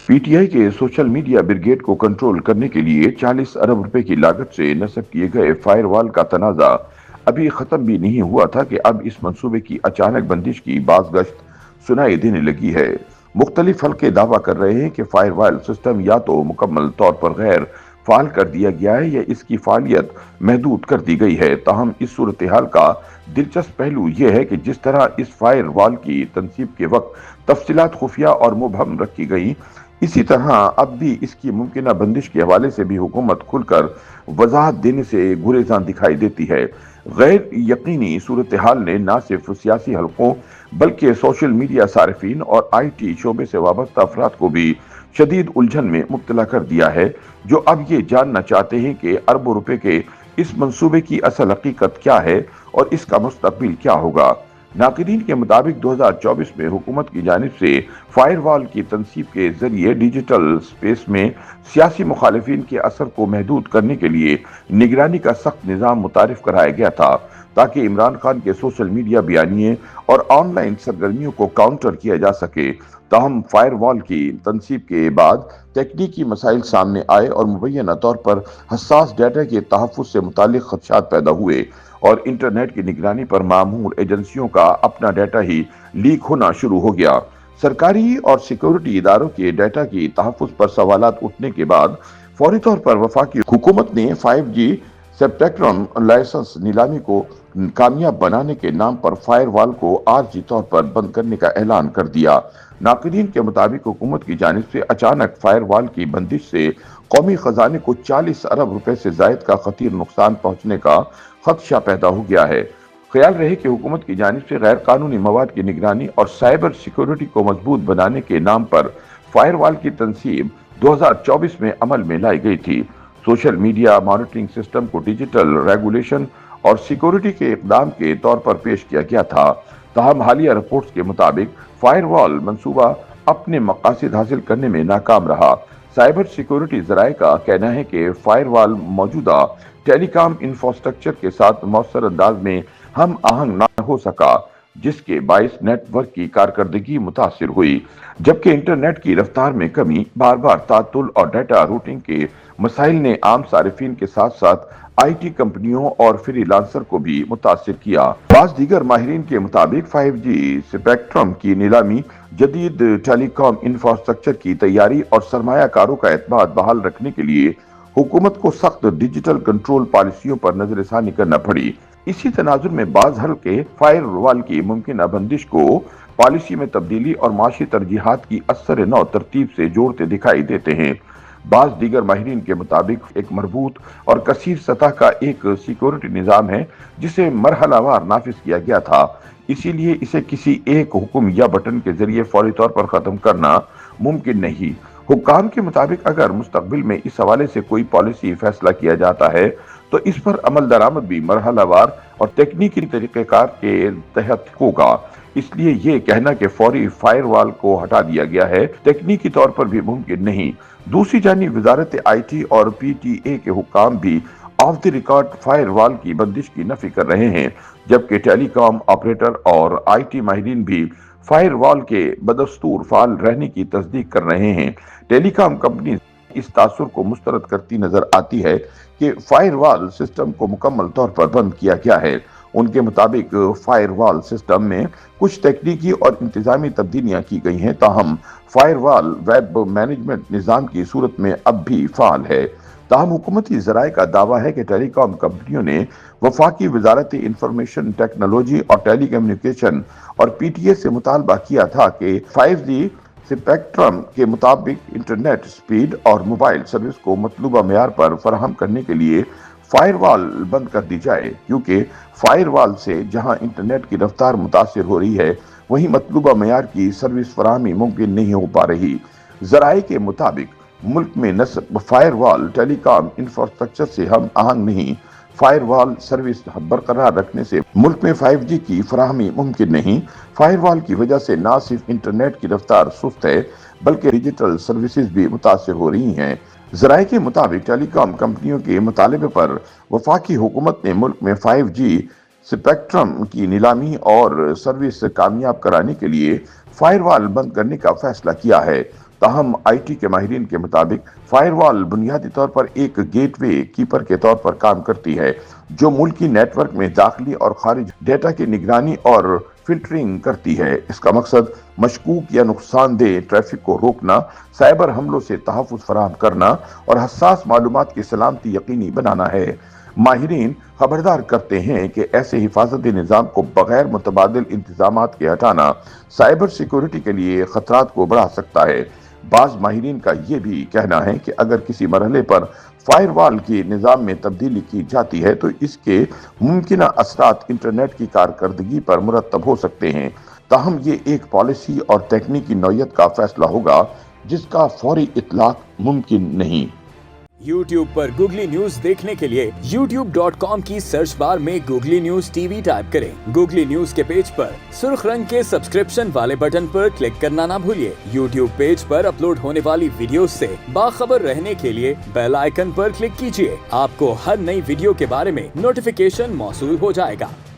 P T I के social media brigade को control करने के लिए 40 अरब रुपए की लागत से नस्ब किए गए फायरवॉल का तनाजा अभी खत्म भी नहीं हुआ था कि अब इस मंसूबे की अचानक बंदिश की बाज़गश्त सुनाई देने लगी है। मुख्तलिफ हल्के दावा कर रहे हैं कि फायरवॉल सिस्टम या तो मुकम्मल तौर पर गैर फाल कर दिया गया है या इसकी फालियत महदूद कर दी गई है। ताहम इस सूरत हाल का दिलचस्प पहलू यह है कि जिस तरह इस फायरवॉल की तनसीब के वक्त तफसीलात खुफिया और मुबहम रखी गई, इसी तरह अब भी इसकी मुमकिन बंदिश के हवाले से भी हुकूमत खुलकर वजाहत देने से गुरेजान दिखाई देती है। गैर यकीनी सूरत हाल ने न सिर्फ सियासी हलकों बल्कि सोशल मीडिया सार्फिन और IT शोबे से वाबस्ता अफराद को भी शदीद उलझन में मुब्तला कर दिया है, जो अब ये जानना चाहते हैं कि अरबों रुपए के इस मंसूबे की असल हकीकत क्या है और इसका मुस्तकबिल क्या होगा। नाक़दीन के मुताबिक 2024 में हुकूमत की जानिब से फायरवॉल की तनसीब के जरिए डिजिटल स्पेस में सियासी मुखालिफिन के असर को महदूद करने के लिए निगरानी का सख्त निज़ाम मुतारिफ कराया गया था, ताकि इमरान खान के सोशल मीडिया बयानिए और ऑनलाइन सरगर्मियों को काउंटर किया जा सके। ताहम फायरवॉल की तनसीब के बाद तकनीकी मसाइल सामने आए और मुबैना तौर पर हसास डाटा के तहफ़्फ़ुज़ से मुतालिक खदशात पैदा हुए और इंटरनेट की निगरानी पर मामूर एजेंसियों का अपना डाटा ही लीक होना शुरू हो गया। सरकारी और सिक्योरिटी इदारों के डाटा की तहफ़्फ़ुज़ पर सवालात उठने के बाद फौरी तौर पर वफाकी हुकूमत ने 5G स्पेक्ट्रम लाइसेंस नीलामी को कामयाब बनाने के नाम पर फायरवॉल को आर्जी तौर पर बंद करने का ऐलान कर दिया। नाक़दीन के मुताबिक हुकूमत की जानिब से अचानक फायरवॉल की बंदिश से कौमी खजाने को 40 अरब रुपए से जायद का खतीर नुकसान पहुंचने का खदशा पैदा हो गया है। ख्याल रहे कि हुकूमत की जानिब से गैर कानूनी मवाद की निगरानी और साइबर सिक्योरिटी को मजबूत बनाने के नाम पर फायरवॉल की तनसीब 2024 में अमल में लाई गई थी। सोशल मीडिया मॉनिटरिंग सिस्टम को डिजिटल रेगुलेशन और सिक्योरिटी के इकदाम के तौर पर पेश किया गया था। ताहम हालिया रिपोर्ट्स के मुताबिक फायरवॉल मंसूबा अपने मकासद हासिल करने में नाकाम रहा। साइबर सिक्योरिटी जराये का कहना है कि फायरवॉल मौजूदा टेलीकॉम इंफ्रास्ट्रक्चर के साथ मौसर अंदाज में हम आहंग न हो सका, जिसके बाइस नेटवर्क की कारकर्दगी मुतासिर हुई, जबकि इंटरनेट की रफ्तार में कमी, बार बार तातुल और डाटा रूटिंग के मसाइल ने आम सारिफिन के साथ साथ IT कंपनियों और फ्रीलांसर को भी मुतासिर किया। बाज़ दीगर माहिरीन के मुताबिक 5G स्पेक्ट्रम की नीलामी, जदीद टेलीकॉम इंफ्रास्ट्रक्चर की तैयारी और सरमायाकारों का एतमाद बहाल रखने के लिए हुकूमत को सख्त डिजिटल कंट्रोल पॉलिसियों पर नजरसानी करना पड़ी। इसी तनाजुर में बाज़ हल्के फायरवॉल की मुमकिन बंदिश को पॉलिसी में तब्दीली और माशी तरजीहात की असर नौ तरतीब से जोड़ते दिखाई देते हैं। बाज़ दीगर माहिरीन के मुताबिक एक मरबूत और कसीर सतह का एक सिक्योरिटी निज़ाम है जिसे मरहलावार नाफिज किया गया था, इसीलिए इसे किसी एक हुक्म या बटन के जरिए फौरी तौर पर ख़त्म करना मुमकिन नहीं। हुक्काम के मुताबिक अगर मुस्तकबिल में इस हवाले से कोई पॉलिसी फैसला किया जाता है तो इस पर अमल दरामद भी मरहलावार और तकनीकी तरीक़ेकार के तहत होगा। इसलिए ये कहना कि फौरी फायरवॉल को हटा दिया गया है तकनीकी तौर पर भी मुमकिन नहीं। दूसरी जानिब वजारत IT और PTA के हुक्काम भी ऑफ द रिकॉर्ड फायरवॉल की बंदिश की नफी कर रहे हैं, जबकि टेलीकॉम ऑपरेटर और IT माहिरीन भी फायरवॉल के बदस्तूर फाल रहने की तस्दीक कर रहे हैं। टेलीकॉम कंपनी इस तासुर को मुस्तरद करती नजर आती है कि फायरवॉल सिस्टम को मुकम्मल तौर पर बंद किया गया है। उनके मुताबिक फायरवॉल सिस्टम में कुछ तकनीकी और इंतजामी तब्दीलियां की गई हैं, ताहम फायरवॉल वेब मैनेजमेंट निज़ाम की सूरत में अब भी फाल है। ताहम हुकूमती ज़राए का दावा है कि टेलीकॉम कंपनियों ने वफाकी वजारत इंफॉर्मेशन टेक्नोलॉजी और टेली कम्युनिकेशन और PTA से मुतालबा किया था कि 5G स्पेक्ट्रम के मुताबिक इंटरनेट स्पीड और मोबाइल सर्विस को मतलूबा मेयार पर फराहम करने के लिए फायरवॉल बंद कर दी जाए, क्योंकि फायरवॉल से जहां इंटरनेट की रफ्तार मुतासिर हो रही है, वहीं मतलूबा मेयार की सर्विस फराहमी मुमकिन नहीं हो पा रही। जराए के मुताबिक मुल्क में नस्ब फायरवॉल टेलीकॉम इंफ्रास्ट्रक्चर से हम आहंग नहीं, फायरवॉल सर्विस बरकरार रखने से मुल्क में 5G की फराहमी मुमकिन नहीं। फायरवॉल की वजह से न सिर्फ इंटरनेट की रफ्तार सुस्त है बल्कि डिजिटल सर्विसेज भी मुतासिर हो रही हैं। ज़राए के मुताबिक टेलीकॉम कंपनियों के मुतालबे पर वफाकी हुकूमत ने मुल्क में 5G स्पेक्ट्रम की नीलामी और सर्विस कामयाब कराने के लिए फायरवॉल बंद करने का फैसला किया है। ताहम आईटी के माहिरीन के मुताबिक फायरवॉल बुनियादी तौर पर एक गेटवे कीपर के तौर पर काम करती है जो मुल्की नेटवर्क में दाखिली और खारिज डेटा की निगरानी और फिल्टरिंग करती है। इसका मकसद मशकूक या नुकसानदेह ट्रैफिक को रोकना, साइबर हमलों से तहफ़्फ़ुज़ फराहम करना और हसास मालूमात की सलामती यकीनी बनाना है। माहिरीन खबरदार करते हैं कि ऐसे हिफाजती निज़ाम को बगैर मुतबादिल इंतजामात के हटाना साइबर सिक्योरिटी के लिए खतरात को बढ़ा सकता है। बाज़ माहिरीन का ये भी कहना है कि अगर किसी मरहले पर फायरवॉल के निज़ाम में तब्दीली की जाती है तो इसके मुमकिना असरात इंटरनेट की कारकर्दगी पर मुरतब हो सकते हैं। ताहम ये एक पॉलिसी और तकनीकी नौयत का फैसला होगा जिसका फौरी इतलाक मुमकिन नहीं। YouTube पर गूगली न्यूज देखने के लिए youtube.com की सर्च बार में गूगली न्यूज टीवी टाइप करें। गूगली न्यूज के पेज पर सुर्ख रंग के सब्सक्रिप्शन वाले बटन पर क्लिक करना ना भूलिए। YouTube पेज पर अपलोड होने वाली वीडियोस से बाखबर रहने के लिए बेल आइकन पर क्लिक कीजिए। आपको हर नई वीडियो के बारे में नोटिफिकेशन मौसूल हो जाएगा।